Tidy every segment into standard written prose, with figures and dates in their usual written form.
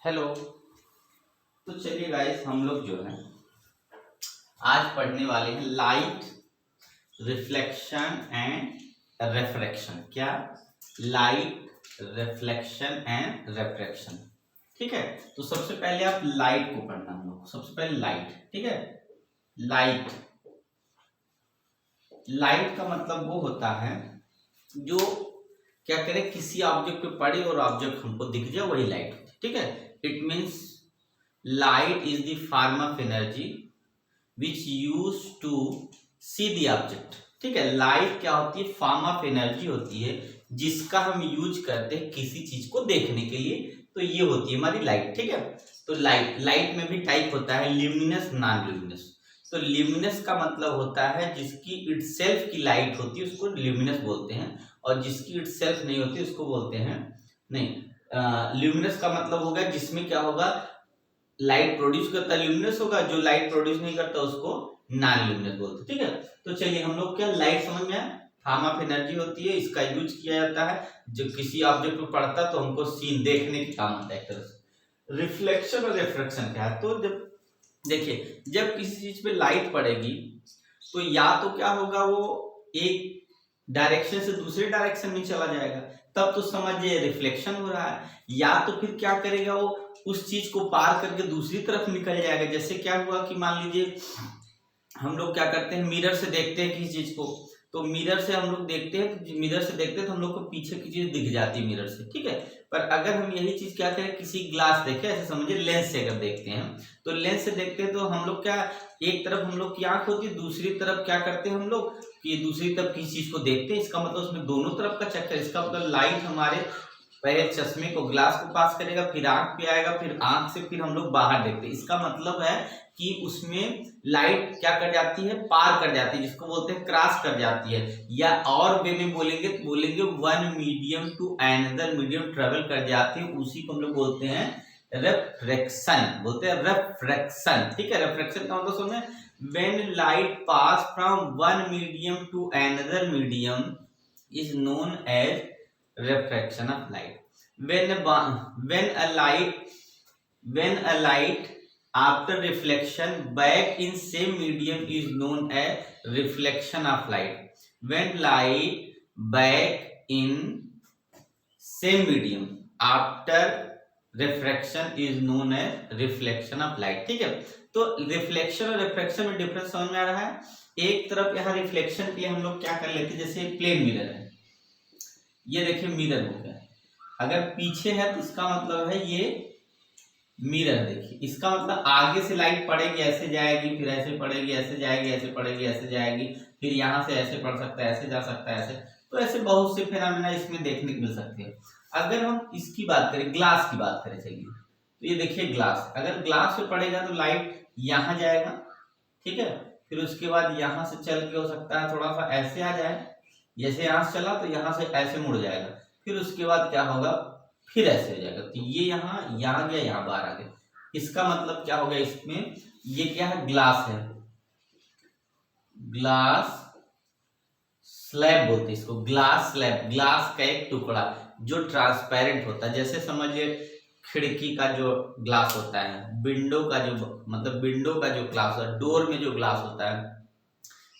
Hello. तो चलिए guys, हम लोग जो है आज पढ़ने वाले हैं लाइट रिफ्लेक्शन एंड रिफ्रैक्शन। क्या? Light reflection and refraction. ठीक है, तो सबसे पहले आप लाइट को पढ़ना। हम लोग सबसे पहले लाइट, ठीक है। लाइट लाइट का मतलब वो होता है जो क्या करे, किसी ऑब्जेक्ट पे पड़े और ऑब्जेक्ट हमको दिख जाए, वही लाइट होती है। ठीक है, it means light is the form of energy which used to see the object। ठीक है, लाइट क्या होती है? फॉर्म ऑफ एनर्जी होती है जिसका हम यूज करते हैं किसी चीज को देखने के लिए। तो ये होती है हमारी लाइट। ठीक है, तो लाइट में भी टाइप होता है ल्यूमिनस, नॉन ल्यूमिनस। तो ल्यूमिनस का मतलब होता है जिसकी इटसेल्फ की लाइट होती है उसको ल्यूमिनस बोलते हैं, और जिसकी इटसेल्फ नहीं होती उसको बोलते हैं नहीं। ल्यूमिनस का मतलब होगा जिसमें क्या होगा, लाइट प्रोड्यूस करता ल्यूमिनस होगा, जो लाइट प्रोड्यूस नहीं करता उसको नॉन ल्यूमिनस बोलते। ठीक है, तो चलिए हम लोग क्या, लाइट समझ में आया। फॉर्म ऑफ एनर्जी होती है, इसका यूज किया जाता है जब किसी ऑब्जेक्ट पे पड़ता तो हमको सीन देखने के काम आता है एक तरह से। रिफ्लेक्शन और रिफ्रैक्शन क्या है? तो जब देखिए, जब किसी चीज पे लाइट पड़ेगी तो या तो क्या होगा, वो एक डायरेक्शन से दूसरे डायरेक्शन में चला जाएगा, तब तो समझिए रिफ्लेक्शन हो रहा है। या तो फिर क्या करेगा, वो उस चीज को पार करके दूसरी तरफ निकल जाएगा। जैसे क्या हुआ कि मान लीजिए हम लोग क्या करते हैं, मिरर से देखते हैं किसी चीज को, तो मिरर से हम लोग देखते हैं, तो मिरर से देखते हैं तो हम लोग को पीछे की चीज दिख जाती है मिरर से। ठीक है, पर अगर हम यही चीज क्या करें, किसी ग्लास देखें, ऐसे समझिए लेंस से अगर देखते हैं, तो लेंस से देखते हैं तो हम लोग क्या, एक तरफ हम लोग की आंख होती है, दूसरी तरफ क्या करते हैं हम लोग कि दूसरी तरफ किसी चीज को देखते हैं। इसका मतलब उसमें दोनों तरफ का चक्कर, इसका मतलब लाइट हमारे पहले चश्मे को, ग्लास को पास करेगा, फिर आंख पे आएगा, फिर आंख से फिर हम लोग बाहर देखते हैं। इसका मतलब है कि उसमें लाइट क्या कर जाती है, पार कर जाती है, जिसको बोलते हैं क्रॉस कर जाती है। या और वे में बोलेंगे तो बोलेंगे one medium to another medium travel कर जाती है, उसी को हम लोग बोलते हैं रिफ्रैक्शन, बोलते हैं रिफ्रैक्शन। ठीक है, रिफ्रैक्शन का मतलब सुनिए, when light pass from one medium to another medium is known as refraction of light। when a light after reflection back in same medium is known as reflection of light। when light back in same medium after refraction is known as reflection of light। ठीक है, तो reflection और refraction में difference समझ में आ रहा है। एक तरफ यहाँ रिफ्लेक्शन के लिए हम लोग क्या कर लेते हैं, जैसे प्लेन मिरर है, ये देखिए मिरर हो गया, अगर पीछे है तो इसका मतलब है ये मिरर। देखिए, इसका मतलब आगे से लाइट पड़ेगी, ऐसे जाएगी, फिर ऐसे पड़ेगी, ऐसे जाएगी, ऐसे पड़ेगी, ऐसे जाएगी, फिर यहाँ से ऐसे पड़ सकता है, ऐसे जा सकता है, ऐसे। तो ऐसे बहुत से फेनोमेना इसमें देखने को मिल सकते हैं। अगर हम इसकी बात करें, ग्लास की बात करें, चलिए, तो ये देखिए ग्लास, अगर ग्लास पे पड़ेगा तो लाइट यहाँ जाएगा। ठीक है, फिर उसके बाद यहाँ से चल के हो सकता है थोड़ा सा ऐसे आ जाए, जैसे यहाँ से चला तो यहाँ से ऐसे मुड़ जाएगा, फिर उसके बाद क्या होगा, फिर ऐसे हो जाएगा। तो ये यहाँ गया, यहाँ बाहर आ गया। इसका मतलब क्या हो गया, इसमें ये क्या है, ग्लास है, ग्लास स्लैब बोलते हैं इसको, ग्लास स्लैब, ग्लास का एक टुकड़ा जो ट्रांसपेरेंट होता है। जैसे समझिए खिड़की का जो ग्लास होता है, विंडो का जो मतलब विंडो का जो ग्लास होता है, डोर में जो ग्लास होता है,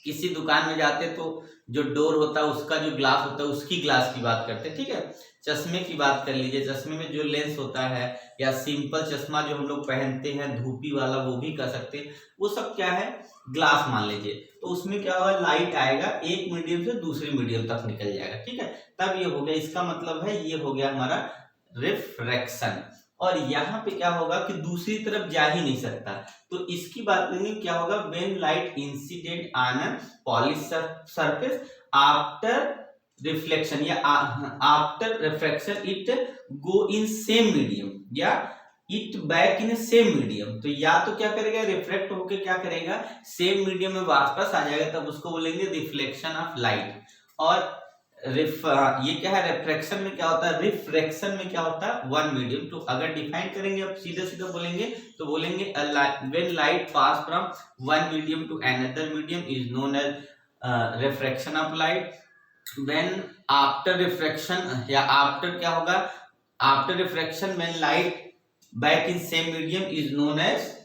किसी दुकान में जाते तो जो डोर होता है उसका जो ग्लास होता है उसकी ग्लास की बात करते हैं। ठीक है, चश्मे की बात कर लीजिए, चश्मे में जो लेंस होता है, या सिंपल चश्मा जो हम लोग पहनते हैं धूपी वाला, वो भी कर सकते हैं, वो सब क्या है, ग्लास मान लीजिए। तो उसमें क्या होगा, लाइट आएगा, एक मीडियम से दूसरे मीडियम तक निकल जाएगा। ठीक है, तब ये हो गया, इसका मतलब है ये हो गया हमारा रिफ्रैक्शन। और यहाँ पे क्या होगा कि दूसरी तरफ जा ही नहीं सकता, तो इसकी बात करेंगे क्या होगा, when light incident on a polish surface after reflection या after refraction it go in same medium या it back in same medium. तो या तो क्या करेगा, रिफ्लेक्ट होके क्या करेगा, सेम मीडियम में वापस आ जाएगा, तब उसको बोलेंगे रिफ्लेक्शन ऑफ लाइट। और ये क्या है, रिफ्रैक्शन में क्या होता है, रिफ्रैक्शन में क्या होता है, वन मीडियम टू। अगर डिफाइन करेंगे अब सीधे सीधे बोलेंगे तो बोलेंगे when light pass from one medium to another medium is known as refraction of light. When after refraction या आफ्टर क्या होगा, after refraction when light back in same medium is known as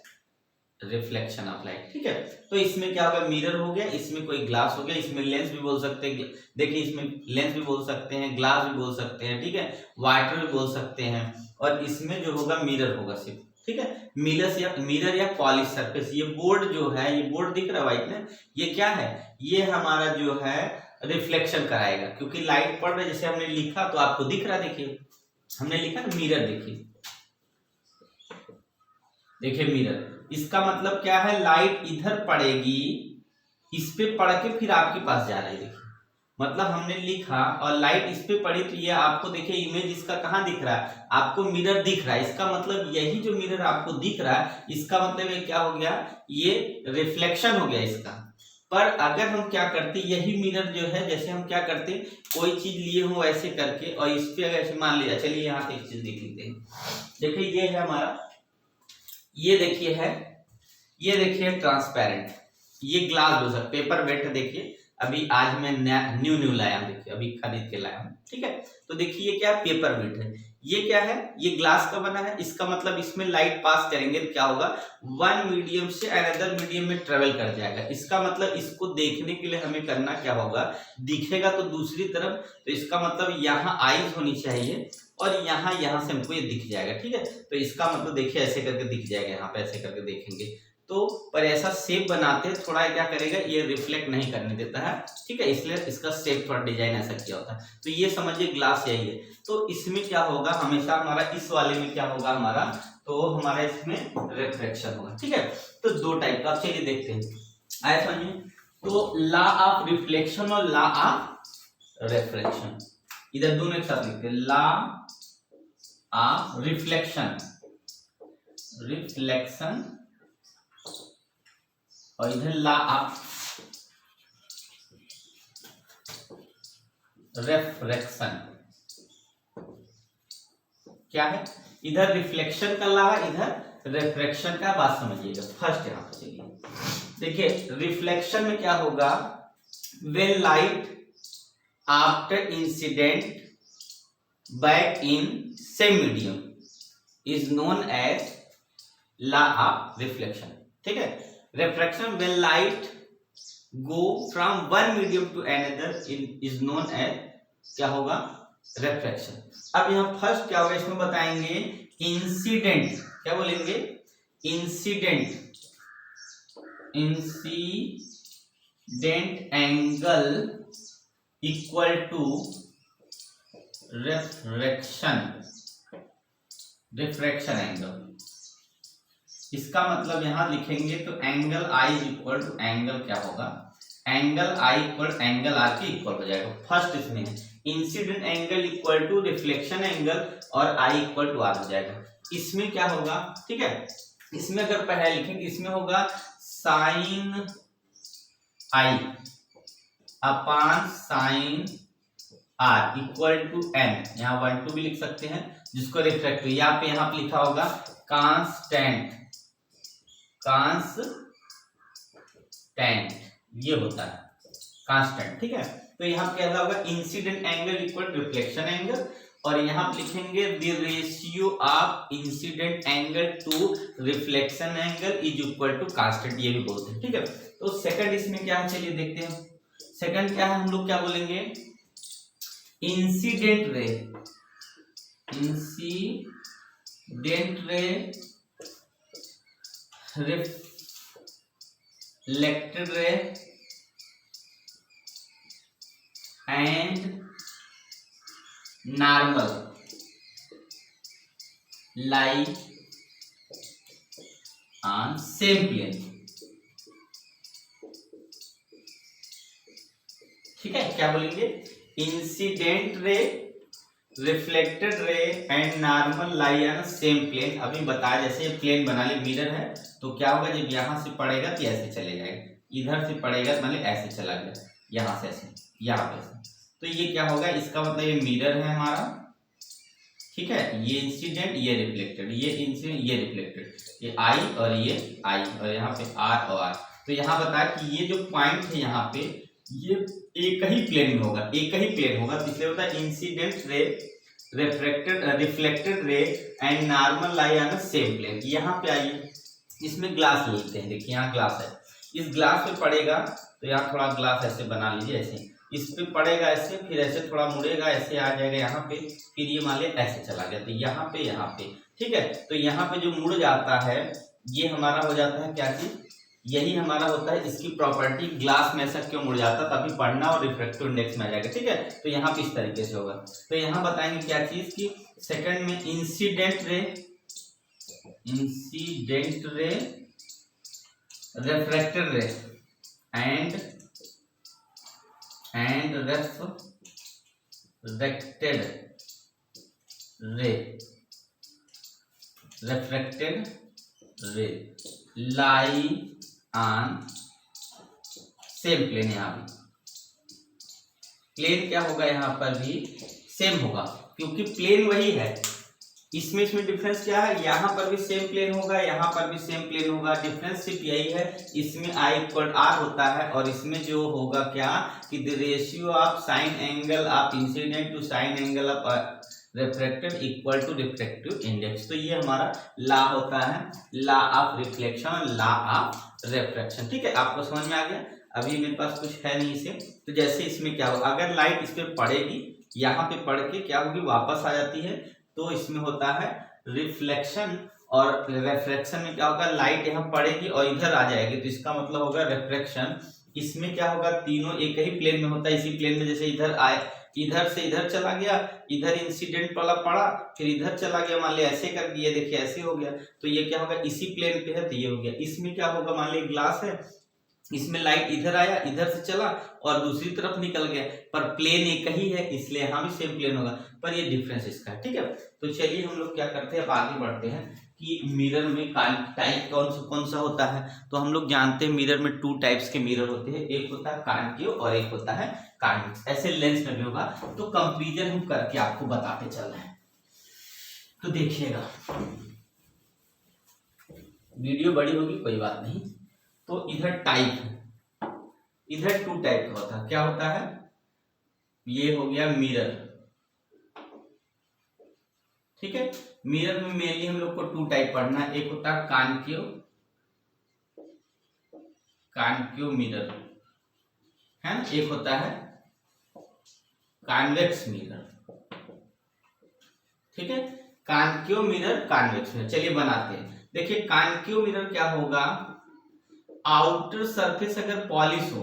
reflection of light. ठीक है, तो इसमें क्या होगा, mirror हो गया, इसमें कोई ग्लास हो गया, इसमें लेंस भी बोल सकते हैं, देखिए इसमें लेंस भी बोल सकते हैं, ग्लास भी बोल सकते हैं, ठीक है, वाटर भी बोल सकते हैं, और इसमें जो होगा मिरर होगा सिर्फ। ठीक है, मिरर या पॉलिश सरफेस। ये बोर्ड जो है, ये बोर्ड दिख रहा है व्हाइट में, ये क्या है, ये हमारा जो है रिफ्लेक्शन कराएगा, क्योंकि लाइट पड़ रही है, जैसे हमने लिखा तो आपको दिख रहा, देखिए हमने लिखा मिरर, देखिए मिरर, इसका मतलब क्या है, लाइट इधर पड़ेगी, इस पे पड़ के फिर आपके पास जा रही है, देखिए मतलब हमने लिखा और लाइट इस पे पड़ी, तो ये आपको देखिए इमेज इसका कहाँ दिख रहा है, आपको मिरर दिख रहा है, इसका मतलब यही जो मिरर आपको दिख रहा है, इसका मतलब ये क्या हो गया, ये रिफ्लेक्शन हो गया इसका। पर अगर हम क्या करते, यही मिरर जो है, जैसे हम क्या करते, कोई चीज लिए हो ऐसे करके, और इस पे अगर मान लिया, चलिए यहाँ पे एक चीज देख लेते हैं, देखिए ये है हमारा, ये देखिए है, ये देखिए ट्रांसपेरेंट, ये ग्लास हो सकता, पेपर वेट है, देखिए अभी आज मैं न्यू लाया हूं, देखिए अभी खरीद के लाया हूं, ठीक है, तो देखिए ये क्या है, पेपर वेट है, ये क्या है, ये ग्लास का बना है, इसका मतलब इसमें लाइट पास करेंगे तो क्या होगा, वन मीडियम से अनदर मीडियम में ट्रेवल कर जाएगा, इसका मतलब इसको देखने के लिए हमें करना क्या होगा, दिखेगा तो दूसरी तरफ, तो इसका मतलब यहाँ आईज होनी चाहिए, और यहाँ से हमको ये दिख जाएगा। ठीक है, तो इसका मतलब देखिए ऐसे करके दिख जाएगा, यहाँ पे ऐसे करके देखेंगे तो, पर ऐसा शेप बनाते हैं थोड़ा क्या करेगा, ये रिफ्लेक्ट नहीं करने देता है। ठीक है, इसलिए इसका शेप थोड़ा डिजाइन ऐसा किया होता है, तो ये समझिए ग्लास यही है। तो इसमें क्या होगा, हमेशा हमारा इस वाले में क्या होगा हमारा, तो हमारा इसमें रिफ्लेक्शन होगा। ठीक है, तो दो टाइप का, चलिए देखते हैं, आया समझ में। तो लॉ ऑफ रिफ्लेक्शन और लॉ ऑफ रिफ्रैक्शन, इधर दोनों एक साथ लिखते हैं, लॉ ऑफ रिफ्लेक्शन, और इधर लॉ ऑफ रिफ्रैक्शन। क्या है, इधर रिफ्लेक्शन का लॉ है, इधर रिफ्रैक्शन का, बात समझिएगा। फर्स्ट यहां पर चलिए देखिए, रिफ्लेक्शन में क्या होगा, when light after incident back in same medium is known as law of reflection. ठीक है, refraction when light go from one medium to another is known as क्या होगा, रिफ्रैक्शन। अब यहाँ फर्स्ट क्या होगा, इसमें बताएंगे इंसिडेंट, क्या बोलेंगे, incident angle equal to refraction angle. इसका मतलब यहां लिखेंगे तो angle I equal to angle क्या होगा, angle I equal angle R के इक्वल हो जाएगा। फर्स्ट इसमें है incident angle equal to reflection angle, और आई इक्वल टू आर हो जाएगा। इसमें क्या होगा, ठीक है, इसमें अगर पहले लिखेंगे, इसमें होगा sine I upon sine R equal to N, यहाँ 1 2 भी लिख सकते हैं, जिसको रिफ्लेक्ट, यहाँ पे लिखा होगा कांस्टेंट, ये होता है कांस्टेंट। ठीक है, तो यहाँ पे क्या होगा, incident angle equal reflection angle, और यहाँ पे लिखेंगे the ratio of incident angle to reflection angle is equal to constant, ये भी बोलते हैं। ठीक है, तो सेकंड इसमें क्या है, चलिए देखते हैं। सेकंड क्या है, हम लोग क्या बोलेंगे, incident ray reflected ray and normal lie on same plane. ठीक है, क्या बोलेंगे, incident ray reflected ray and normal lie on same plane. अभी बताया, जैसे प्लेन बना ले, मिरर है, तो क्या होगा, जब यहां से पड़ेगा तो ऐसे चले जाएगा, इधर से पड़ेगा तो मतलब ऐसे चला गया, यहां से ऐसे, यहाँ पे ऐसे, तो ये क्या होगा, इसका मतलब ये मिरर है हमारा। ठीक है, ये इंसिडेंट, ये रिफ्लेक्टेड, ये इंसिडेंट, ये रिफ्लेक्टेड, ये आई और ये आई, और यहाँ पे आर और आर। तो यहाँ बताया कि ये जो पॉइंट है यहाँ पे, ये एक ही प्लेन में होगा, एक ही प्लेन होगा, तो इसलिए होता है incident ray reflected ray and normal lie on the same plane. यहाँ पे आइए, इसमें ग्लास लेते हैं, देखिए यहाँ ग्लास है, इस ग्लास पे पड़ेगा तो यहाँ थोड़ा ग्लास ऐसे बना लीजिए, ऐसे इस पे पड़ेगा ऐसे, फिर ऐसे थोड़ा मुड़ेगा, ऐसे आ जाएगा यहाँ पे, फिर ये मान लिया ऐसे चला गया, तो यहाँ पे ठीक है। तो यहाँ पे जो मुड़ जाता है ये हमारा हो जाता है क्या चीज, यही हमारा होता है इसकी प्रॉपर्टी, ग्लास में ऐसा क्यों मुड़ जाता है, तभी पढ़ना और रिफ्रैक्टिव इंडेक्स में आ जाएगा, ठीक है। तो यहाँ पे इस तरीके से होगा। तो यहाँ बताएंगे क्या चीज की सेकंड में इंसिडेंट रे, रिफ्रैक्टेड रे एंड रिफ्रैक्टेड रे लाई ऑन सेम प्लेन। यहाँ भी प्लेन क्या होगा, यहाँ पर भी सेम होगा क्योंकि प्लेन वही है। इसमें डिफरेंस क्या है, यहाँ पर भी सेम प्लेन होगा, यहाँ पर भी सेम प्लेन होगा, डिफरेंस सिर्फ यही है, इसमें I इक्वल R होता है और इसमें जो होगा क्या कि the ratio of sine angle of incident to sine angle of refracted equal to refractive index. तो ये हमारा लॉ होता है, law of reflection, law of refraction, ठीक है। आपको समझ में आ गया। अभी मेरे पास कुछ है नहीं इसे, तो जैसे इसमें क्या होगा, अगर लाइट इस पर पड़ेगी, यहाँ पे पड़ के क्या होगी, वापस आ जाती है, तो इसमें होता है रिफ्लेक्शन, और रिफ्रैक्शन में क्या होगा, लाइट यहाँ पड़ेगी और इधर आ जाएगी, तो इसका मतलब होगा रिफ्रैक्शन। इसमें क्या होगा, तीनों एक ही प्लेन में होता है, इसी प्लेन में जैसे इधर आए, इधर से इधर चला गया, इधर इंसिडेंट वाला पड़ा, फिर इधर चला गया, मान लिया ऐसे कर दिया, देखिए ऐसे हो गया, तो ये क्या होगा, इसी प्लेन पे है तो ये हो गया। इसमें क्या होगा, मान लिया ग्लास है, इसमें लाइट इधर आया, इधर से चला और दूसरी तरफ निकल गया, पर प्लेन एक ही है इसलिए यहाँ भी सेम प्लेन होगा, पर ये डिफरेंस इसका है, ठीक है। तो चलिए हम लोग क्या करते हैं, अब आगे बढ़ते हैं कि मिरर में टाइप कौन सा होता है। तो हम लोग जानते हैं मिरर में 2 टाइप्स के मिरर होते हैं, एक होता है कॉन्केव और एक होता है कॉन्वेक्स। ऐसे लेंस में भी होगा, तो कंपेरिजन हम करके आपको बताते चल रहे हैं, तो देखिएगा। वीडियो बड़ी होगी कोई बात नहीं। तो इधर टाइप है, इधर 2 टाइप का होता है, क्या होता है, ये हो गया मिरर, ठीक है। मिरर में मेनली हम लोग को 2 टाइप पढ़ना है, एक होता है कॉन्केव मिरर है, एक होता है कॉन्वेक्स मिरर, ठीक है। कॉन्केव मिरर, कॉन्वेक्स मिरर, चलिए बनाते हैं। देखिए कॉन्केव मिरर क्या होगा, आउटर सरफेस अगर पॉलिश हो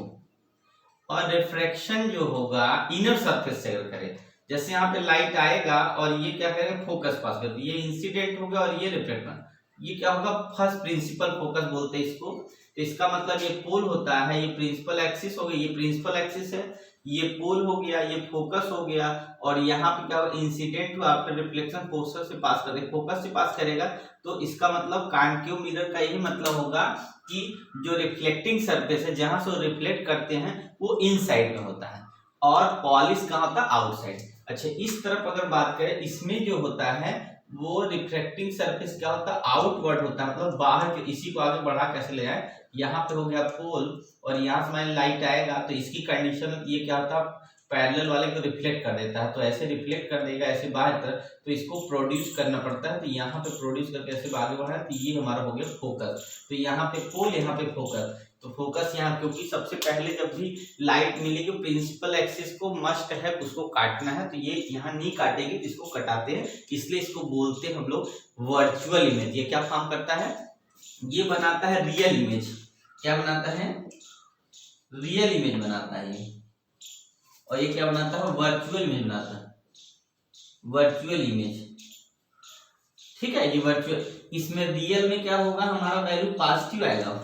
और रिफ्रैक्शन जो होगा इनर सरफेस से अगर करे, जैसे यहाँ पे लाइट आएगा और ये क्या करेगा, फोकस पास कर, ये इंसिडेंट होगा और ये रिफ्लेक्शन, ये क्या होगा, फर्स्ट प्रिंसिपल फोकस बोलते हैं इसको। तो इसका मतलब ये पोल होता है, ये प्रिंसिपल एक्सिस हो गया, ये प्रिंसिपल एक्सिस है, ये पोल हो गया, ये फोकस हो गया, और यहाँ पे क्या होगा, incident to after reflection focus से पास करे, फोकस से पास करेगा। तो इसका मतलब कॉन्केव मिरर का यही मतलब होगा कि जो रिफ्लेक्टिंग सरफेस है, जहां से रिफ्लेक्ट करते हैं वो इनसाइड में होता है और पॉलिश कहाँ होता है, आउटसाइड। अच्छा, इस तरफ अगर बात करें, इसमें जो होता है वो रिफ्लेक्टिंग सरफेस क्या होता है, आउटवर्ड होता है, मतलब बाहर के। इसी को आगे बढ़ा कैसे ले जाए, यहाँ पे हो गया पोल और यहाँ से मान लाइट आएगा, तो इसकी कंडीशन ये क्या होता है, पैरेलल वाले को रिफ्लेक्ट कर देता है, तो ऐसे रिफ्लेक्ट कर देगा ऐसे बाहर तरफ, तो इसको प्रोड्यूस करना पड़ता है। तो यहाँ पे प्रोड्यूस करके ऐसे आगे बढ़ा, तो ये हमारा हो गया फोकस। तो यहाँ पे पोल, यहाँ पे फोकस, तो फोकस यहाँ, क्योंकि सबसे पहले जब भी लाइट मिलेगी प्रिंसिपल एक्सिस को मस्ट है उसको काटना है, तो ये यहाँ नहीं काटेगी, इसको कटाते हैं, इसलिए इसको बोलते हैं हम लोग वर्चुअल इमेज। ये क्या काम करता है, ये बनाता है रियल इमेज। क्या बनाता है, रियल इमेज बनाता है ये, और ये क्या बनाता है, वर्चुअल इमेज बनाता है, वर्चुअल इमेज, ठीक है। ये वर्चुअल, इसमें रियल में क्या होगा, हमारा वैल्यू पॉजिटिव आएगा,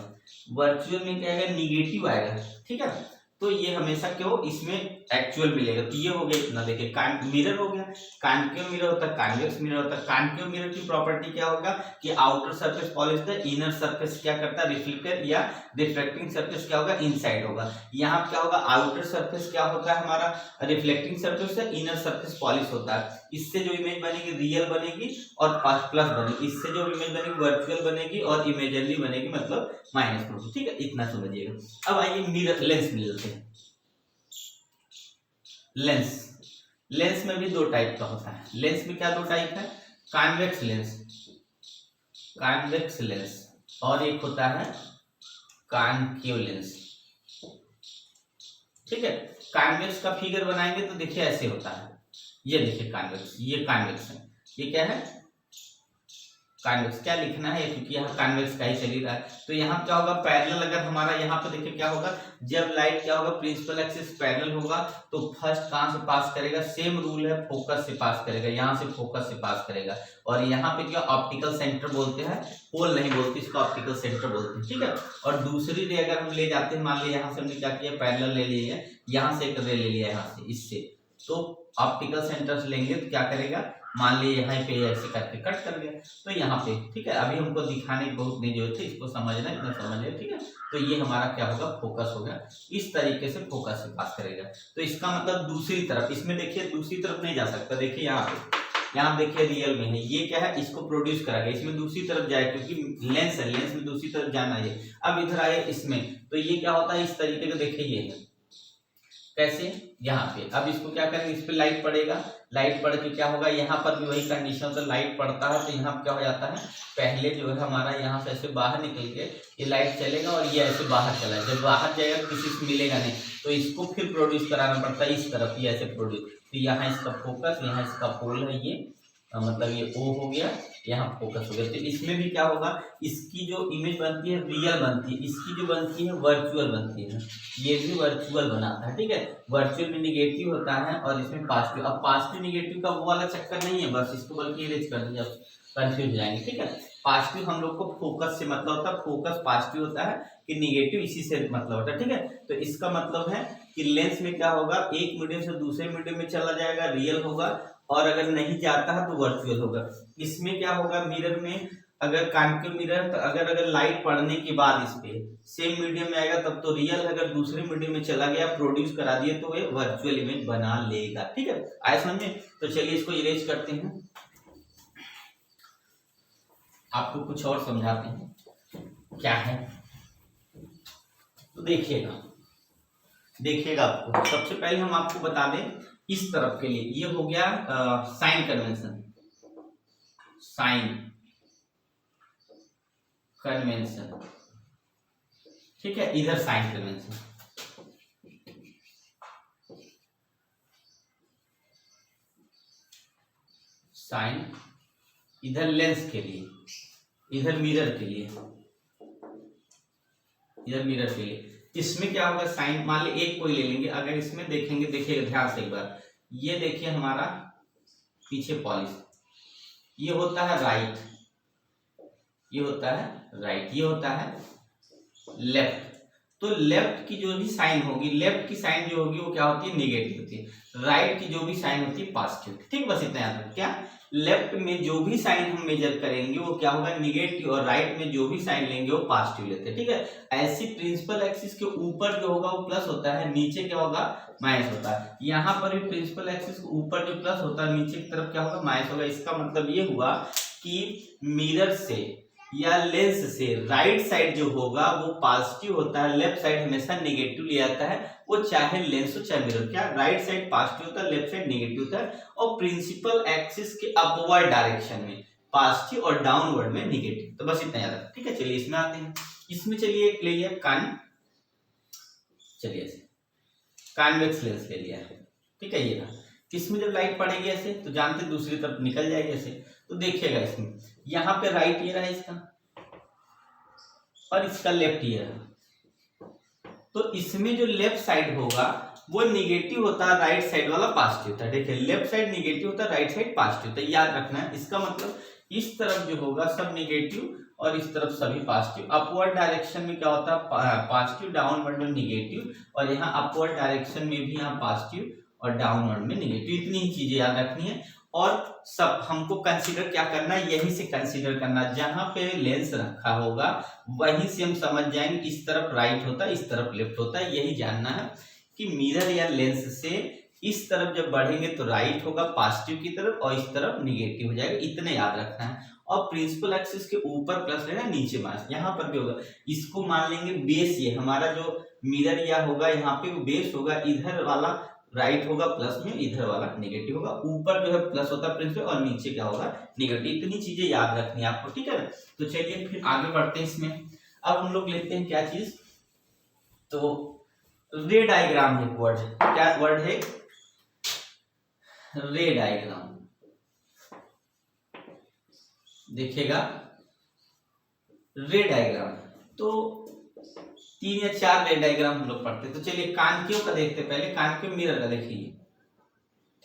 वर्चुअल में क्या आएगा, निगेटिव आएगा, ठीक है। तो ये हमेशा क्यों, इसमें एक्चुअल मिलेगा। तो ये हो गया इतना, देखिए मिरर हो गया, कॉन्केव मिरर होता है, कॉन्वेक्स मिरर होता है। कॉन्केव मिरर की प्रॉपर्टी क्या होगा कि आउटर सरफेस पॉलिश है, इनर सरफेस क्या करता है, रिफ्लेक्टर या रिफ्लेक्टिंग सरफेस क्या होगा, इनसाइड होगा। यहाँ क्या होगा, आउटर सरफेस क्या होता है हमारा, रिफ्लेक्टिंग सरफेस है, इनर सरफेस पॉलिश होता है। इससे जो इमेज बनेगी रियल बनेगी और प्लस बनेगी, इससे जो इमेज बनेगी वर्चुअल बनेगी और इमेजनरी बनेगी, मतलब माइनस बनेगी, ठीक है। इतना समझिएगा। अब आइए मिरर, लेंस मिलते हैं, लेंस। लेंस में भी दो टाइप का होता है। लेंस में क्या दो टाइप है, कॉन्वेक्स लेंस, कॉन्वेक्स लेंस, और एक होता है कॉनकेव लेंस। ठीक है, कॉन्वेक्स का फिगर बनाएंगे तो देखिए ऐसे होता है, ये देखिए कॉन्वेक्स, ये कॉन्वेक्स है, ये क्या है कॉन्वेक्स। क्या लिखना है, क्योंकि यहाँ कॉन्वेक्स का ही चल ही रहा है। तो यहाँ क्या होगा, पैरेलल, अगर हमारा यहाँ पे देखिए क्या होगा, जब लाइट क्या होगा, प्रिंसिपल एक्सिस पैरेलल होगा तो फर्स्ट कहाँ से पास करेगा, सेम रूल है, फोकस से पास करेगा, यहाँ से फोकस से पास करेगा। और यहाँ पे क्या ऑप्टिकल सेंटर बोलते हैं, पोल नहीं बोलते, इसको ऑप्टिकल सेंटर बोलते हैं। ठीक है, और दूसरी रे अगर हम ले जाते हैं, मान लीजिए यहाँ से हमने क्या किया, पैरेलल ले लिया, यहाँ से एक रे ले लिया, यहाँ से इससे, तो ऑप्टिकल सेंटर से लेंगे तो क्या करेगा, मान लीजिए यहाँ पे ऐसे करके कट कर गया, तो यहाँ पे ठीक है, अभी हमको दिखाने की बहुत नहीं जरूरत है, इसको समझना इतना समझ लिया। ठीक है, तो ये हमारा क्या होगा, फोकस हो गया, इस तरीके से फोकस से पास करेगा। तो इसका मतलब दूसरी तरफ, इसमें देखिए दूसरी तरफ नहीं जा सकता, देखिए यहाँ पे, यहाँ देखिए रियल में है, ये क्या है, इसको प्रोड्यूस कराएगा, इसमें दूसरी तरफ जाए, क्योंकि लेंस है, लेंस में दूसरी तरफ जाना है। अब इधर आए इसमें, तो ये क्या होता है, इस तरीके का देखिए, ये है कैसे, यहाँ पे। अब इसको क्या करेंगे, इस पे लाइट पड़ेगा, लाइट पड़ के क्या होगा, यहाँ पर भी वही कंडीशन से लाइट पड़ता है, तो यहाँ क्या हो जाता है, पहले जो है हमारा यहाँ से ऐसे बाहर निकल के ये लाइट चलेगा और ये ऐसे बाहर चला, जब बाहर जाएगा किसी से मिलेगा नहीं, तो इसको फिर प्रोड्यूस कराना पड़ता है इस तरफ, ये ऐसे प्रोड्यूस। तो यहाँ इसका फोकस, यहाँ इसका पोल है, ये मतलब ये O हो गया, यहाँ फोकस हो गया। तो इसमें भी क्या होगा, इसकी जो इमेज बनती है रियल बनती है, इसकी जो बनती है वर्चुअल बनती है, ये भी वर्चुअल बनाता है। ठीक है, वर्चुअल में निगेटिव होता है और इसमें पॉजिटिव। अब पॉजिटिव निगेटिव का वो वाला चक्कर नहीं है, बस इसको बल्कि इरेज कर दीजिए, कंफ्यूज हो जाएंगे। ठीक है, पॉजिटिव हम लोग को फोकस से मतलब होता है, फोकस पॉजिटिव होता है कि निगेटिव इसी से मतलब होता है। ठीक है, तो इसका मतलब है कि लेंस में क्या होगा, एक मीडियम से दूसरे मीडियम में चला जाएगा, रियल होगा, और अगर नहीं जाता है तो वर्चुअल होगा। इसमें क्या होगा, मिरर में अगर कॉन्केव मिरर, तो अगर लाइट पड़ने के बाद इस पे सेम मीडियम में आएगा तब तो रियल, अगर दूसरे मीडियम में चला गया, प्रोड्यूस करा दिए, तो ये वर्चुअल इमेज बना लेगा। ठीक है, आए समझ में। तो चलिए इसको इरेज करते हैं, आपको कुछ और समझाते हैं क्या है। तो देखिएगा आपको सबसे पहले हम आपको बता दें, इस तरफ के लिए ये हो गया साइन कन्वेंशन, साइन कन्वेंशन। ठीक है, इधर साइन कन्वेंशन, साइन इधर लेंस के लिए, इधर मिरर के लिए, इधर मिरर के लिए। इसमें क्या होगा, साइन मान ली एक कोई ले लेंगे, अगर इसमें देखेंगे, देखिएगा ध्यान से एक बार, ये देखिए हमारा पीछे पॉलिश, ये होता है राइट, ये होता है राइट, ये होता है लेफ्ट। तो लेफ्ट की जो भी साइन होगी, लेफ्ट की साइन जो होगी वो क्या होती है, निगेटिव होती है, राइट की जो भी साइन होती है पॉजिटिव। ठीक, बस इतना याद रखो। क्या, लेफ्ट में जो भी साइन हम मेजर करेंगे वो क्या होगा, निगेटिव, और राइट में जो भी साइन लेंगे वो पॉजिटिव लेते हैं। ठीक है, ऐसी प्रिंसिपल एक्सिस के ऊपर जो होगा वो प्लस होता है, नीचे क्या होगा, माइनस होता है। यहाँ पर भी प्रिंसिपल एक्सिस के ऊपर जो प्लस होता है, नीचे की तरफ क्या होगा, माइनस होगा। इसका मतलब ये हुआ कि मिरर से या लेंस से राइट साइड जो होगा वो पॉजिटिव होता है, लेफ्ट साइड हमेशा नेगेटिव ले आता है, वो चाहे लेंस हो चाहे मिरर। क्या, राइट साइड पॉजिटिव होता है, लेफ्ट साइड नेगेटिव होता है, और प्रिंसिपल एक्सिस के अपवर्ड डायरेक्शन में पॉजिटिव और डाउनवर्ड में नेगेटिव। तो बस इतना याद रखो। ठीक है, चलिए इसमें आते हैं। इसमें चलिए एक ले लिया चलिए ऐसे कॉन्वेक्स लेंस ले लिया। ठीक है, ये रहा। इसमें जब लाइट पड़ेगी ऐसे तो जानते दूसरी तरफ निकल जाएगी ऐसे। तो देखिएगा इसमें, यहाँ पे राइट ये रहा इसका, और इसका लेफ्ट ये रहा। तो इसमें जो लेफ्ट साइड होगा वो निगेटिव होता है, राइट साइड वाला पॉजिटिव होता है। देखिए, लेफ्ट साइड निगेटिव होता है, राइट साइड पॉजिटिव होता है, याद रखना है। इसका मतलब इस तरफ जो होगा सब निगेटिव और इस तरफ सभी पॉजिटिव। अपवर्ड डायरेक्शन में क्या होता है, पॉजिटिव, डाउनवर्ड में निगेटिव, और यहाँ अपवर्ड डायरेक्शन में भी यहाँ पॉजिटिव और डाउनवर्ड में निगेटिव। इतनी ही चीजें याद रखनी है। और सब हमको कंसीडर क्या करना है, यहीं से कंसीडर करना, जहां पे लेंस रखा होगा वहीं से हम समझ जाएंगे इस तरफ राइट होता है, इस तरफ लेफ्ट होता है। यही जानना है कि मिरर या लेंस से इस तरफ जब बढ़ेंगे तो राइट होगा पॉजिटिव की तरफ, और इस तरफ निगेटिव हो जाएगा। इतने याद रखना है। और प्रिंसिपल एक्सिस के ऊपर प्लस लेना, नीचे माइनस, यहाँ पर भी होगा। इसको मान लेंगे बेस, ये हमारा जो मिरर या होगा यहाँ पे वो बेस होगा, इधर वाला राइट होगा प्लस में, इधर वाला नेगेटिव होगा, ऊपर जो है प्लस होता है प्रिंसिपल और नीचे क्या होगा नेगेटिव। इतनी चीजें याद रखनी है आपको, ठीक है ना। तो चलिए फिर आगे बढ़ते हैं इसमें। अब हम लोग लेते हैं क्या चीज, तो रे डायग्राम एक वर्ड, क्या वर्ड है, रे डायग्राम। देखिएगा रे डायग्राम, तो 3 या 4 रे डायग्राम हम लोग पढ़ते। तो चलिए कानकेव का देखते हैं पहले, कानकेव मिरर का देखिए।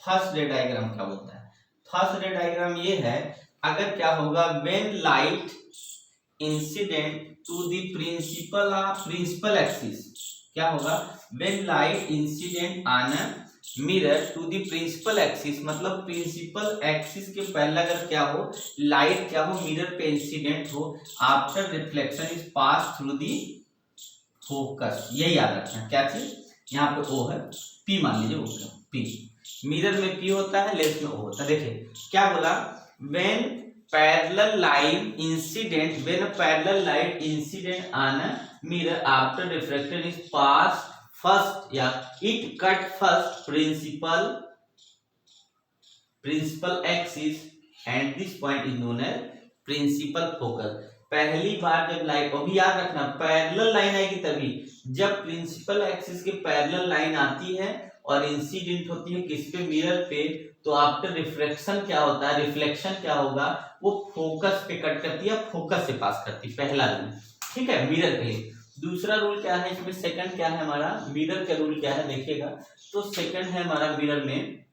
फर्स्ट रे डायग्राम क्या होता है, फर्स्ट रे डायग्राम ये है, अगर क्या होगा, when light incident to the principal axis, क्या होगा, when light incident on a mirror to the principal axis, मतलब प्रिंसिपल एक्सिस के पहले अगर क्या हो, लाइट क्या हो मिरर पे इंसिडेंट हो, after reflection is pass through the focus. ये याद रखना क्या चीज, यहाँ पे ओ है, पी मान लीजिए, ओ पी, मिरर में पी होता है, लेंस में ओ होता है। देखिए क्या बोला, when parallel line incident, when parallel light incident on a mirror after reflection is pass first, या it cut first principal axis and this point is known as principal focus. पहली बार जब लाइट, अभी याद रखना पैरेलल लाइन आएगी तभी, जब प्रिंसिपल एक्सिस के पैरेलल लाइन आती है और इंसिडेंट होती है किस पे, मिरर पे, तो आफ्टर रिफ्लेक्शन क्या होता है, रिफ्लेक्शन क्या होगा, वो फोकस पे कट करती है, फोकस से पास करती है, पहला रूल, ठीक है, मिरर के लिए। दूसरा रूल क्या है इसमें, सेकंड क्या है हमारा, मिरर का रूल क्या है देखिएगा, तो सेकंड है हमारा मिरर में,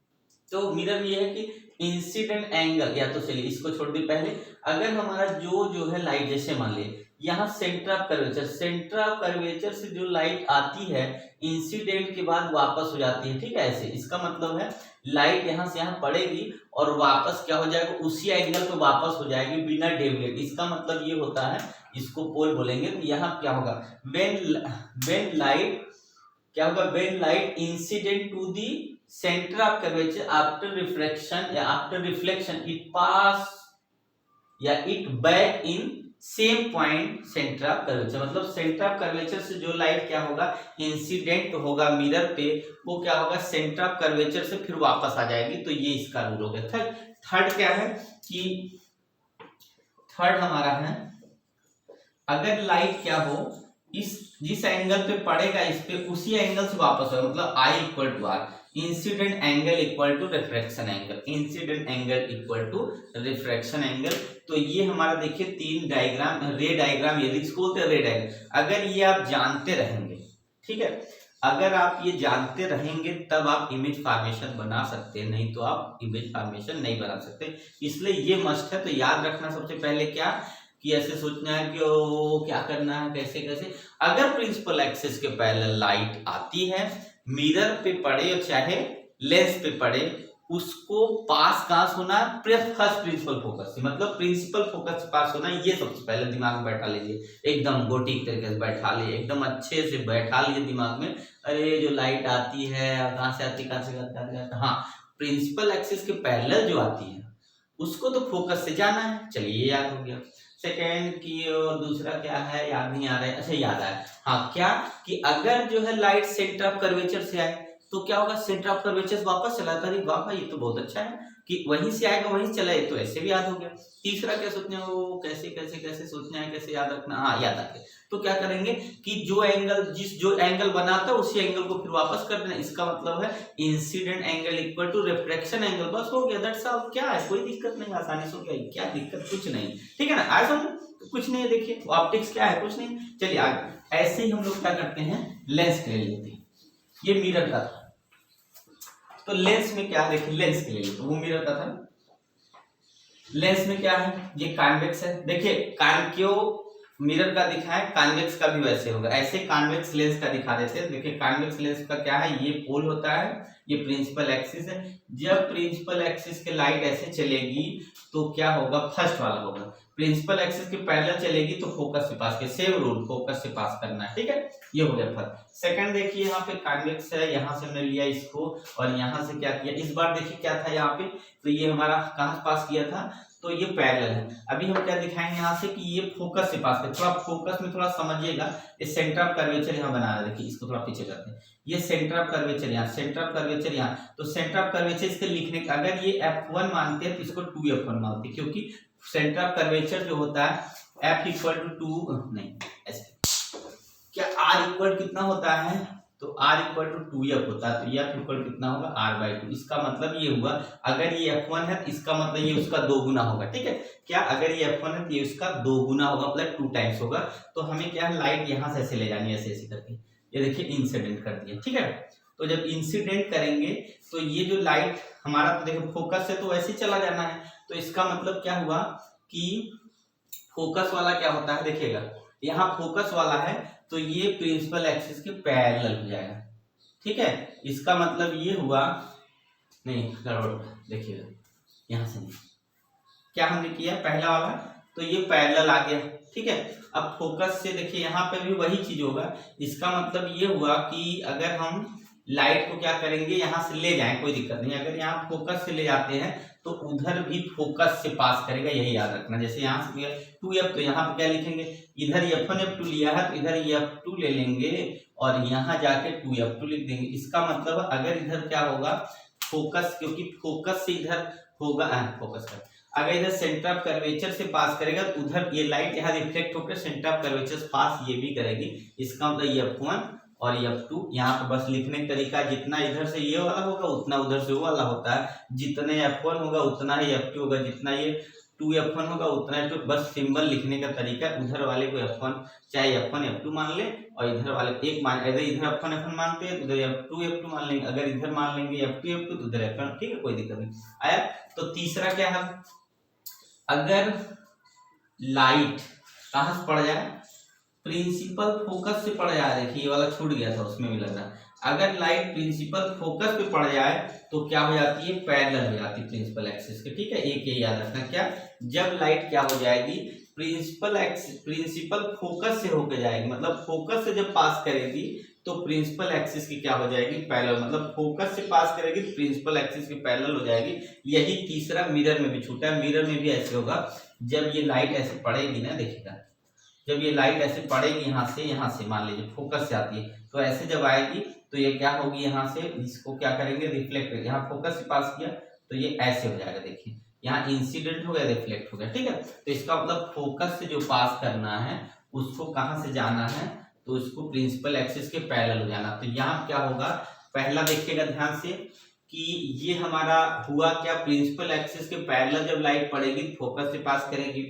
तो मिरर में ये है कि इंसिडेंट एंगल, या तो चलिए इसको छोड़ दी पहले, अगर हमारा जो है लाइट, जैसे मान लीजिए यहाँ centre of curvature, centre of curvature से जो लाइट आती है इंसिडेंट के बाद वापस हो जाती है, ठीक है, ऐसे, इसका मतलब है लाइट यहाँ से यहाँ पड़ेगी और वापस क्या हो जाएगा, उसी एंगल पे वापस हो जाएगी बिना डेविएट। इसका मतलब ये होता है, इसको पोल बोलेंगे। तो यहाँ क्या होगा, व्हेन लाइट क्या होगा, when light incident to the centre of curvature after reflection, या आफ्टर रिफ्लेक्शन इट पास या it back in same point centre of curvature, मतलब सेंटर ऑफ कर्वेचर से जो लाइट क्या होगा इंसिडेंट होगा मिरर पे, वो क्या होगा सेंटर ऑफ कर्वेचर से फिर वापस आ जाएगी। तो ये इसका रूल हो गया। थर्ड क्या है कि थर्ड हमारा है, अगर लाइट क्या हो, इस जिस एंगल पे पड़ेगा इस पे, उसी एंगल से वापस हो, मतलब I equal to R, incident angle equal to refraction angle, incident angle equal to refraction angle. तो ये हमारा देखिए 3 डायग्राम, रे डायग्राम, ये इसको बोलते हैं रे डायग्राम। अगर ये आप जानते रहेंगे, ठीक है, अगर आप ये जानते रहेंगे तब आप इमेज फॉर्मेशन बना सकते हैं, नहीं तो आप इमेज फॉर्मेशन नहीं बना सकते। इसलिए ये मस्ट है। तो याद रखना सबसे पहले क्या, कि ऐसे सोचना है कि ओ क्या करना है, कैसे कैसे, अगर प्रिंसिपल एक्सिस के पैरेलल लाइट आती है, मिरर पे पड़े और चाहे लेंस पे पड़े, उसको पास कहां से होना, फर्स्ट प्रिंसिपल फोकस से, मतलब प्रिंसिपल फोकस से पास होना। ये सबसे पहले दिमाग में बैठा लीजिए, एकदम गोटी तरीके से बैठा लीजिए, एकदम अच्छे से बैठा लीजिए दिमाग में। अरे जो लाइट आती है कहां से आती, कहां से आती है, हाँ प्रिंसिपल एक्सिस के पैरेलल जो आती है उसको तो फोकस से जाना है। चलिए ये याद हो गया। सेकेंड की, और दूसरा क्या है याद नहीं आ रहा है, अच्छा याद आया, हाँ क्या, कि अगर जो है लाइट सेंटर ऑफ कर्वेचर से आए तो क्या होगा, सेंटर ऑफ कर्वेचर से वापस चला था। अरे वाह ये तो बहुत अच्छा है कि वहीं से आएगा वहीं से चला, तो ऐसे भी याद हो गया। तीसरा क्या सोचना है, वो कैसे कैसे कैसे सोचना है, कैसे याद रखना, हाँ याद आ गया। तो क्या करेंगे कि जो एंगल बनाता है उसी एंगल को फिर वापस कर देना। इसका मतलब है incident angle equal to refraction angle, बस हो गया, दैट्स ऑल। क्या है, कोई दिक्कत नहीं, आसानी से हो गया, क्या दिक्कत, कुछ नहीं, ठीक है ना, आज हम कुछ नहीं है। देखिए ऑप्टिक्स क्या है, कुछ नहीं। चलिए आगे, ऐसे ही हम लोग क्या करते हैं, लेंस के लिए लेते हैं। ये मिरर का था, तो लेंस में क्या, देखिए लेंस के लिए लेते, वो मिरर का था। लेंस में क्या है, ये कॉन्वेक्स है। देखिए कॉन्केव मिरर का दिखा है, कॉन्वेक्स का भी वैसे होगा, ऐसे कॉन्वेक्स लेंस का दिखा देते हैं। देखिए कॉन्वेक्स लेंस का क्या है, ये पोल होता है, ये प्रिंसिपल एक्सिस है। जब प्रिंसिपल एक्सिस के लाइट ऐसे चलेगी तो क्या होगा, फर्स्ट वाला होगा, प्रिंसिपल एक्सिस के पैरेलल चलेगी तो फोकस से पास के, सेम रूल, फोकस से पास करना है, ठीक है। ये हो गया फर्स्ट। सेकंड देखिए यहाँ पे कॉन्वेक्स है, यहाँ से हमने लिया इसको और यहाँ से क्या किया, इस बार देखिए क्या था यहाँ पे, तो ये हमारा कहाँ पास किया था, तो ये पैरेलल है। अभी हम क्या दिखाएंगे यहाँ से कि ये फोकस से पास कर, थोड़ा फोकस में थोड़ा समझिएगा। ये सेंटर ऑफ कर्वेचर यहाँ बना रहा है, देखिए इसको थोड़ा पीछे करते हैं। ये सेंटर ऑफ कर्वेचर यहाँ, सेंटर ऑफ कर्वेचर यहाँ, तो सेंटर ऑफ कर्वेचर इसके लिखने का अगर ये F1 मानते हैं तो इसको 2F1 मानते हैं, क्योंकि सेंटर ऑफ कर्वेचर जो होता है F इक्वल टू 2 नहीं ऐसे, क्या R इक्वल कितना होता है, तो R इक्वल टू 2F होता है, तो F इक्वल कितना होगा R/2। इसका मतलब ये हुआ अगर ये F1 है तो इसका मतलब ये उसका 2 गुना होगा, ठीक है। क्या अगर ये F1 है तो ये उसका 2 गुना होगा, मतलब 2 टाइम्स होगा। तो हमें क्या है, लाइट यहाँ से ऐसे ले जानी है, ऐसे ऐसे करके, ये देखिए इंसिडेंट कर दिया, ठीक है। तो जब इंसिडेंट करेंगे तो ये जो लाइट हमारा, तो देखिए फोकस से तो वैसे ही चला जाना है, तो इसका मतलब क्या हुआ कि फोकस वाला क्या होता है, देखिएगा यहाँ फोकस वाला है तो ये प्रिंसिपल एक्सिस के पैरेलल हो जाएगा, ठीक है। इसका मतलब ये हुआ, नहीं गड़बड़, देखिएगा यहाँ से नहीं, क्या हमने किया पहला वाला, तो ये पैरेलल आ गया, ठीक है। अब फोकस से देखिए यहाँ पे भी वही चीज होगा। इसका मतलब ये हुआ कि अगर हम लाइट को क्या करेंगे, यहाँ से ले जाएं, कोई दिक्कत नहीं, अगर यहाँ फोकस से ले जाते हैं तो उधर भी फोकस से पास करेगा, यही याद रखना। जैसे यहाँ से 2F, तो यहाँ पे क्या लिखेंगे, इधर F1 F2 लिया है तो इधर F2 ले लेंगे और यहाँ जाके 2F2 लिख देंगे। इसका मतलब अगर इधर क्या होगा, फोकस, क्योंकि फोकस से इधर होगा, फोकस कर, अगर इधर सेंटर ऑफ कर्वेचर से पास करेगा तो उधर ये लाइट यहाँ रिफ्लेक्ट होकर सेंटर ऑफ कर्वेचर से पास ये भी करेगी। इसका मतलब F1 और F2, यहाँ पे बस लिखने का तरीका, जितना इधर से ये वाला होगा उतना उधर से वो वाला होता है, जितने F1 होगा उतना ही F2 होगा, जितना ये 2F1 होगा उतना ही 2, बस सिंबल लिखने का तरीका, उधर वाले को F1 चाहे F1 F2 मान ले और इधर वाले एक मान, अगर इधर F1 F1 मानते हैं तो उधर F2 F2 मान लेंगे, अगर इधर मान लेंगे F2 F2 तो उधर F1, ठीक है, कोई दिक्कत नहीं आया। तो तीसरा क्या है, अगर लाइट कहाँ से पड़ जाए, प्रिंसिपल फोकस से पड़ जाए, देखिए ये वाला छूट गया था, उसमें भी लग रहा। अगर लाइट प्रिंसिपल फोकस पे पड़ जाए तो क्या हो जाती है, पैरेलल हो जाती है प्रिंसिपल एक्सिस के, ठीक है। एक ये याद रखना, क्या जब लाइट क्या हो जाएगी, प्रिंसिपल फोकस से होकर जाएगी, मतलब फोकस से जब पास करेगी तो प्रिंसिपल एक्सिस की क्या हो जाएगी, पैरेलल, मतलब फोकस से पास करेगी तो प्रिंसिपल एक्सिस की पैरेलल हो जाएगी। यही तीसरा मिरर में भी छूटा है, मिरर में भी ऐसे होगा, जब ये लाइट ऐसे पड़ेगी ना, देखिएगा जब ये लाइट ऐसे पड़ेगी यहाँ से मान लीजिए फोकस से आती है, तो ऐसे जब आएगी तो ये क्या होगी, यहाँ से इसको क्या करेंगे, रिफ्लेक्ट करेंगे, यहाँ फोकस से पास किया तो ये ऐसे हो जाएगा, देखिए यहाँ इंसिडेंट हो गया, रिफ्लेक्ट हो गया, ठीक है। तो इसका मतलब फोकस से जो पास करना है उसको कहाँ से जाना है, तो उसको प्रिंसिपल एक्सिस के पैरेलल हो जाना। तो यहाँ क्या होगा, पहला देखिएगा ध्यान से कि ये हमारा हुआ क्या, प्रिंसिपल एक्सिस के पैरेलल जब लाइट पड़ेगी फोकस से पास करेगी,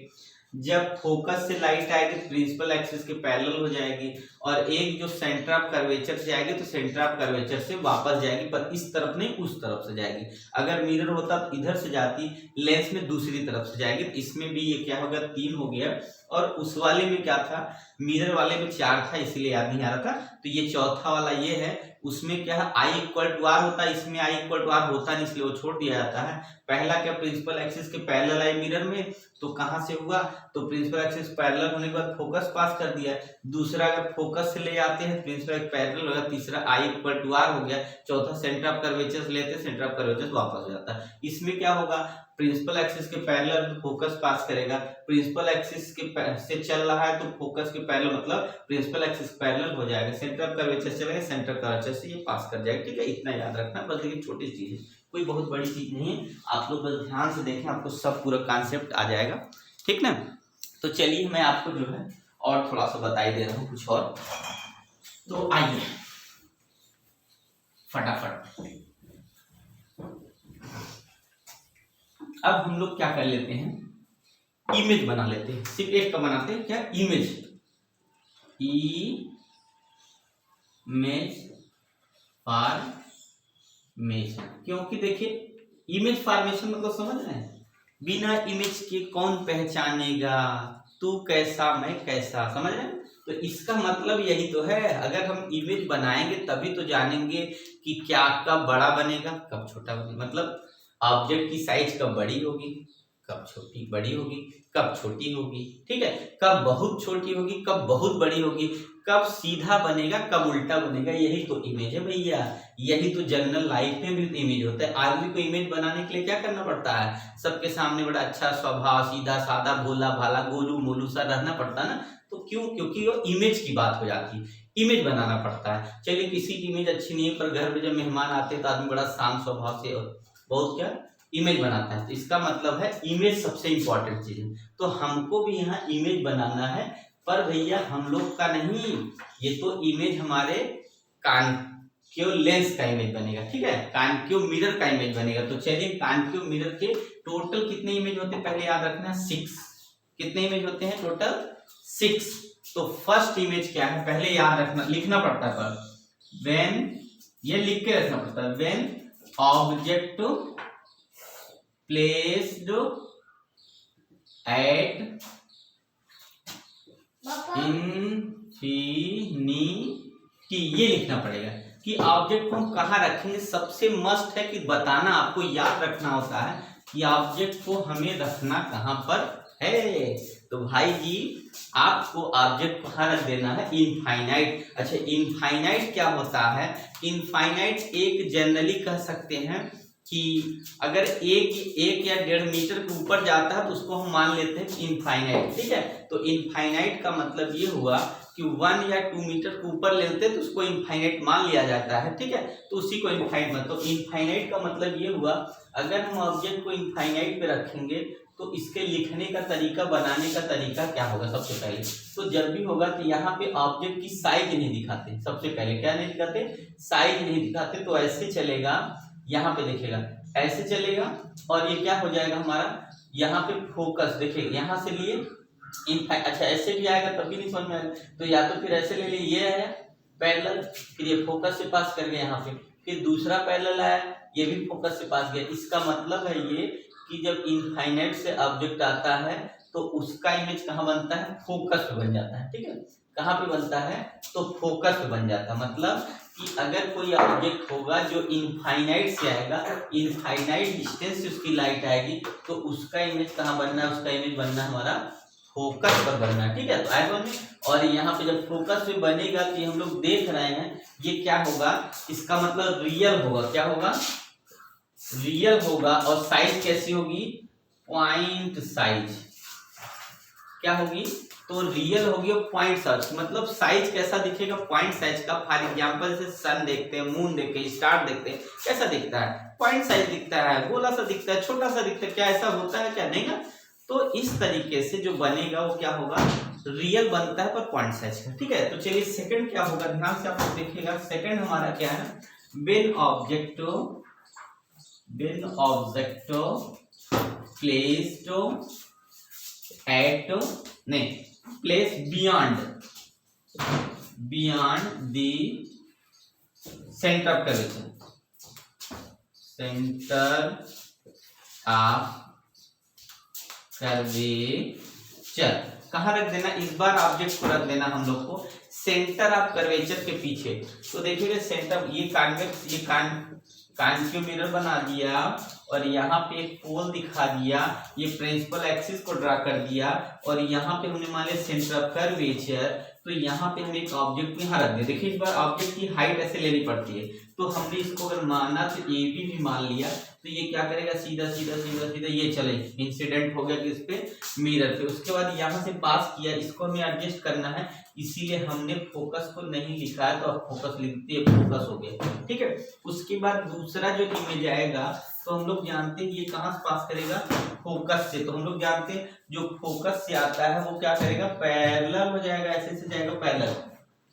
जब फोकस से लाइट आएगी प्रिंसिपल एक्सिस के पैरेलल हो जाएगी, और एक जो सेंटर ऑफ कर्वेचर से आएगी तो सेंटर ऑफ कर्वेचर से वापस जाएगी, पर इस तरफ नहीं उस तरफ से जाएगी। अगर मिरर होता तो इधर से जाती, लेंस में दूसरी तरफ से जाएगी। तो इसमें भी ये क्या होगा, 3 हो गया, और उस वाले में क्या था, मिरर वाले में 4 था, इसलिए याद नहीं आ रहा था। तो ये चौथा वाला ये है, उसमें क्या है I इक्वल टू R होता है, इसमें I इक्वल टू R होता नहीं, इसलिए वो छोड़ दिया जाता है। पहला क्या, प्रिंसिपल एक्सिस के पैरेलल आई मिरर में, तो कहाँ से हुआ, तो प्रिंसिपल एक्सिस पैरेलल होने के बाद फोकस पास कर दिया। दूसरा अगर फोकस से ले जाते हैं प्रिंसिपल पैरेलल होगा, तीसरा I इक्वल टू R हो गया, चौथा सेंटर ऑफ कर्वेचर से लेते हैं, सेंटर ऑफ कर्वेचर वापस हो जाता है। इसमें क्या होगा, प्रिंसिपल एक्सिस के पैरेलल फोकस पास करेगा, प्रिंसिपल एक्सिस के से चल रहा है तो फोकस के पैरेलल, मतलब प्रिंसिपल एक्सिस पैरेलल हो जाएगा, सेंटर ऑफ कर्वेचर चलेगा, सेंटर ऑफ कर्वेचर से ये पास कर जाएगा, ठीक है। इतना याद रखना, बस देखिए छोटी चीज है, कोई बहुत बड़ी चीज नहीं है, आप लोग बस ध्यान से देखें, आपको सब पूरा कॉन्सेप्ट आ जाएगा, ठीक ना। तो चलिए मैं आपको जो है और थोड़ा सा बताई दे रहा हूँ कुछ और, तो आइए फटाफट अब हम लोग क्या कर लेते हैं, इमेज बना लेते हैं। सिर्फ एक का बनाते हैं, क्या, इमेज फॉर्मेशन। क्योंकि देखिए इमेज फॉर्मेशन मतलब समझ रहे हैं, बिना इमेज के कौन पहचानेगा, तू कैसा मैं कैसा, समझ रहे हैं। तो इसका मतलब यही तो है, अगर हम इमेज बनाएंगे तभी तो जानेंगे कि क्या कब बड़ा बनेगा कब छोटा बनेगा, मतलब ऑब्जेक्ट की साइज कब बड़ी होगी कब बड़ी होगी, कब छोटी होगी, ठीक है, कब बहुत छोटी होगी, कब बहुत बड़ी होगी, कब सीधा बनेगा, कब उल्टा बनेगा, यही तो इमेज है भैया। यही तो जनरल लाइफ में भी इमेज होता है। आदमी को इमेज बनाने के लिए क्या करना पड़ता है, सबके सामने बड़ा अच्छा स्वभाव, सीधा साधा, भोला भाला, गोलू मोलू सा रहना पड़ता है ना। तो क्यों, क्योंकि वो इमेज की बात हो जाती है, इमेज बनाना पड़ता है। चलिए किसी की इमेज अच्छी नहीं है, पर घर में जब मेहमान आते हैं तो आदमी बड़ा शांत स्वभाव से बहुत क्या इमेज बनाता है। तो इसका मतलब है इमेज सबसे इंपॉर्टेंट चीज है। तो हमको भी यहाँ इमेज बनाना है, पर भैया हम लोग का नहीं, ये तो इमेज हमारे कॉन्केव लेंस का इमेज बनेगा, ठीक है, कॉन्केव मिरर का इमेज बनेगा। तो चलिए कॉन्केव मिरर के टोटल कितने इमेज होते हैं पहले याद रखना, 6। कितने इमेज होते हैं टोटल, 6। तो फर्स्ट इमेज क्या है पहले याद रखना, लिखना पड़ता है, पर व्हेन, ये लिख के रखना पड़ता है, when object placed at infinity, ये लिखना पड़ेगा कि ऑब्जेक्ट को हम कहाँ रखेंगे। सबसे मस्ट है कि बताना, आपको याद रखना होता है कि ऑब्जेक्ट को हमें रखना कहाँ पर है। तो भाई जी आपको ऑब्जेक्ट कहाँ रख देना है, इनफाइनाइट। अच्छा इनफाइनाइट क्या होता है, इनफाइनाइट एक जनरली कह सकते हैं कि अगर एक या 1.5 मीटर के ऊपर जाता है तो उसको हम मान लेते हैं इनफाइनाइट, ठीक है। तो इनफाइनाइट का मतलब ये हुआ कि 1 या 2 मीटर के ऊपर लेते हैं तो उसको इनफाइनाइट मान लिया जाता है, ठीक है। तो उसी को इनफाइनाइट मतलब, तो इनफाइनाइट का मतलब ये हुआ अगर हम ऑब्जेक्ट को इनफाइनाइट पे रखेंगे तो इसके लिखने का तरीका, बनाने का तरीका क्या होगा। सबसे पहले तो जब भी होगा तो यहाँ पे ऑब्जेक्ट की साइज नहीं दिखाते, सबसे पहले क्या नहीं दिखाते, साइज नहीं दिखाते। तो ऐसे चलेगा, यहाँ पे देखेगा ऐसे चलेगा, और ये क्या हो जाएगा हमारा, यहाँ पे फोकस देखिए, यहाँ से लिए अच्छा ऐसे भी आएगा तब भी नहीं समझ में आएगा, तो या तो फिर ऐसे ले लिए, ये आया पैरेलल, फिर ये फोकस से पास कर गया यहाँ पे, फिर दूसरा पैरेलल आया, ये भी फोकस से पास गया। इसका मतलब है ये कि जब इनफाइनाइट से ऑब्जेक्ट आता है तो उसका इमेज कहाँ बनता है, फोकस पे बन जाता है, ठीक है। कहाँ पे बनता है, तो फोकस पे बन जाता है। मतलब कि अगर कोई ऑब्जेक्ट होगा जो इनफाइनाइट से आएगा, इनफाइनाइट डिस्टेंस से उसकी लाइट आएगी, तो उसका इमेज कहाँ बनना है, उसका इमेज बनना हमारा फोकस पर बनना है, ठीक है। तो आए बने, और यहाँ पे जब फोकस पे बनेगा तो ये हम लोग देख रहे हैं ये क्या होगा, इसका मतलब रियल होगा, क्या होगा, रियल होगा। और साइज कैसी होगी, पॉइंट साइज, क्या होगी, तो रियल होगी और पॉइंट साइज, मतलब साइज कैसा दिखेगा, पॉइंट साइज का। फॉर एग्जांपल जैसे सन देखते हैं, मून देखते हैं, स्टार देखते हैं, कैसा दिखता है, पॉइंट साइज दिखता है, गोला सा दिखता है, छोटा सा दिखता है, क्या ऐसा होता है, क्या नहीं ना। तो इस तरीके से जो बनेगा वो क्या होगा, रियल बनता है पर पॉइंट साइज का, ठीक है। तो चलिए सेकंड क्या होगा, ध्यान से आप लोग देखिएगा। सेकंड हमारा क्या है, व्हेन ऑब्जेक्ट प्लेस्ड एट, नहीं, place beyond the centre of curvature, centre of curvature कहाँ रख देना, इस बार ऑब्जेक्ट को रख देना हम लोग को सेंटर ऑफ कर्वेचर के पीछे। तो देखिएगा सेंटर, ये कॉन्वेक्स, ये कॉन्केव मिरर बना दिया और यहाँ पे एक पोल दिखा दिया, ये प्रिंसिपल एक्सिस को ड्रा कर दिया, और यहाँ पे हमने मान लिया सेंटर ऑफ कर्वेचर। तो यहाँ पे हम एक ऑब्जेक्ट यहाँ रख दिया। देखिए इस बार ऑब्जेक्ट की हाइट ऐसे लेनी पड़ती है, तो हमने इसको अगर माना तो ए बी भी मान लिया, तो ये क्या करेगा, सीधा सीधा सीधा सीधा ये चले, इंसिडेंट हो गया किस पे, मिरर पे। उसके बाद यहाँ से पास किया, इसको हमें एडजस्ट करना है, इसीलिए हमने फोकस को नहीं लिखा है, तो अब फोकस लिखते हैं, फोकस हो गया, ठीक है। उसके बाद दूसरा जो इमेज आएगा तो हम लोग जानते हैं ये कहाँ से पास करेगा, फोकस से। तो हम लोग जानते हैं जो फोकस से आता है वो क्या करेगा, पैरेलल हो जाएगा, ऐसे से जाएगा पैरेलल,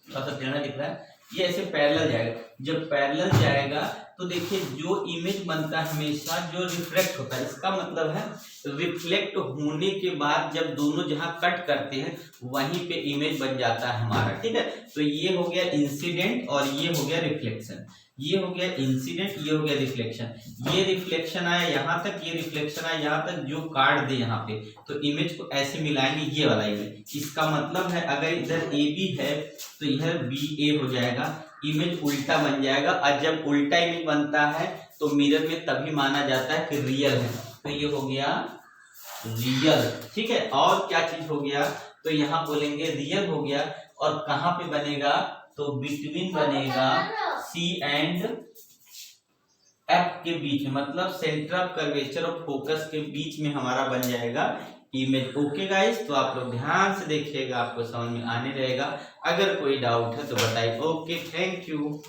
थोड़ा सा टेढ़ा दिख रहा है, ये ऐसे पैरेलल जाएगा। जब पैरेलल जाएगा तो देखिए जो इमेज बनता है हमेशा जो रिफ्लेक्ट होता है, इसका मतलब है रिफ्लेक्ट होने के बाद जब दोनों जहां कट करते हैं वहीं पे इमेज बन जाता है हमारा, ठीक है। तो ये हो गया इंसिडेंट और ये हो गया रिफ्लेक्शन, ये हो गया इंसिडेंट, ये हो गया रिफ्लेक्शन। ये रिफ्लेक्शन आया यहाँ तक, ये रिफ्लेक्शन आया यहाँ तक, जो काट दे यहाँ पे, तो इमेज को ऐसे मिलाएंगे, ये वाला इमेज। इसका मतलब है अगर इधर ए बी है तो इधर बी ए हो जाएगा, इमेज उल्टा बन जाएगा। और जब उल्टा इमेज बनता है तो मिरर में तभी माना जाता है कि रियल है। तो ये हो गया रियल, ठीक है। और क्या चीज हो गया, तो यहाँ बोलेंगे रियल हो गया, और कहाँ पे बनेगा, तो बिटवीन बनेगा सी एंड एफ के बीच में, मतलब सेंटर ऑफ कर्वेचर और फोकस के बीच में हमारा बन जाएगा इमेज। ओके गाइस, तो आप लोग ध्यान से देखिएगा, आपको समझ में आने रहेगा। अगर कोई डाउट है तो बताइए। Okay, thank you.